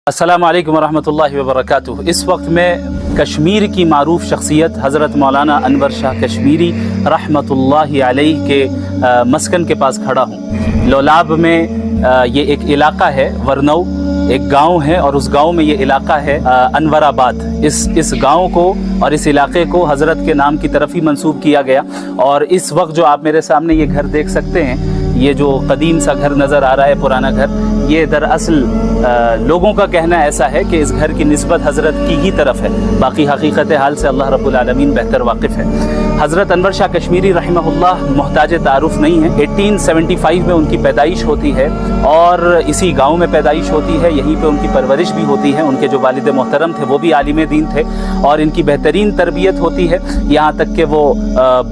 अस्सलामु अलैकुम वरहमतुल्लाहि वबरकातुहू। इस वक्त मैं कश्मीर की मारूफ शख्सियत हज़रत मौलाना अनवर शाह कश्मीरी रहमतुल्लाहि अलैह के मस्कन के पास खड़ा हूँ। लोलाब में ये एक इलाका है, वरनऊ एक गांव है और उस गांव में ये इलाका है अनवराबाद। इस गांव को और इस इलाके को हज़रत के नाम की तरफ ही मंसूब किया गया। और इस वक्त जो आप मेरे सामने ये घर देख सकते हैं, ये जो कदीम सा घर नज़र आ रहा है, पुराना घर, ये दरअसल लोगों का कहना ऐसा है कि इस घर की निस्बत हज़रत की ही तरफ है। बाकी हकीकत हाल से अल्लाह रब्बुल आलमीन बेहतर वाकिफ़ है। हज़रत अनवर शाह कश्मीरी रहमहुल्लाह मोहताज तारुफ नहीं है। 1875 में उनकी पैदाइश होती है और इसी गांव में पैदाइश होती है, यहीं पे उनकी परवरिश भी होती है। उनके जो वालिद मोहतरम थे वो भी आलिम दीन थे और इनकी बेहतरीन तरबियत होती है, यहाँ तक कि वो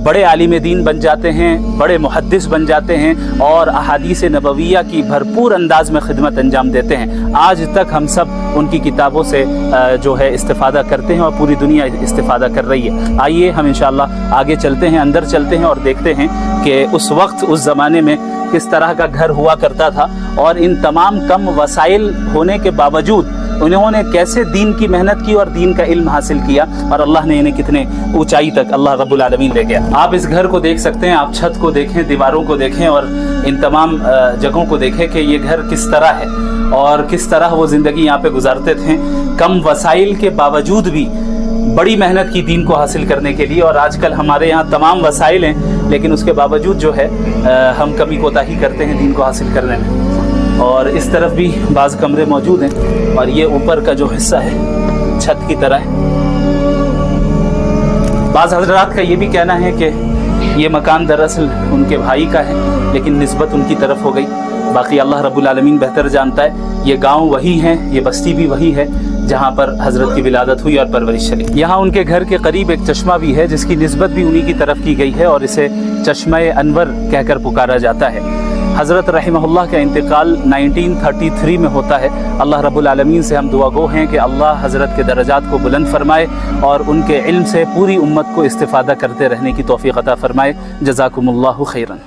बड़े आलिम दीन बन जाते हैं, बड़े मुहद्दिस बन जाते हैं और अहादीस नबविया की भरपूर अंदाज में खिदमत अंजाम देते हैं। आज तक हम सब उनकी किताबों से जो है इस्तिफ़ादा करते हैं और पूरी दुनिया इस्तिफ़ादा कर रही है। आइए हम इंशाअल्लाह आगे चलते हैं, अंदर चलते हैं और देखते हैं कि उस वक्त उस ज़माने में किस तरह का घर हुआ करता था और इन तमाम कम वसाइल होने के बावजूद उन्होंने कैसे दीन की मेहनत की और दीन का इल्म हासिल किया और अल्लाह ने इन्हें कितने ऊंचाई तक अल्लाह रब्बुल आलमीन ले गया। आप इस घर को देख सकते हैं, आप छत को देखें, दीवारों को देखें और इन तमाम जगहों को देखें कि ये घर किस तरह है और किस तरह वो ज़िंदगी यहाँ पे गुजारते थे, कम वसाइल के बावजूद भी बड़ी मेहनत की दीन को हासिल करने के लिए। और आजकल हमारे यहाँ तमाम वसाइल हैं, लेकिन उसके बावजूद जो है हम कमी कोताही करते हैं दीन को हासिल करने में। और इस तरफ भी बाज़ कमरे मौजूद हैं और ये ऊपर का जो हिस्सा है छत की तरह है। बाज़ हज़रात का ये भी कहना है कि ये मकान दरअसल उनके भाई का है, लेकिन निस्बत उनकी तरफ हो गई। बाकी अल्लाह रब्बुल आलमीन बेहतर जानता है। ये गांव वही है, ये बस्ती भी वही है जहाँ पर हज़रत की विलादत हुई और परवरिश चली। यहाँ उनके घर के करीब एक चश्मा भी है जिसकी निस्बत भी उन्हीं की तरफ की गई है और इसे चश्मा अनवर कहकर पुकारा जाता है। हज़रत रहमहुल्लाह का इंतकाल 1933 में होता है। अल्लाह रब्बुल आलमीन से हम दुआ गो हैं कि अल्लाह हज़रत के दर्जात को बुलंद फरमाए और उनके इल्म से पूरी उम्मत को इस्तिफ़ादा करते रहने की तौफ़ीक़ अता फरमाए। जज़ाकुमुल्लाहु खैरन।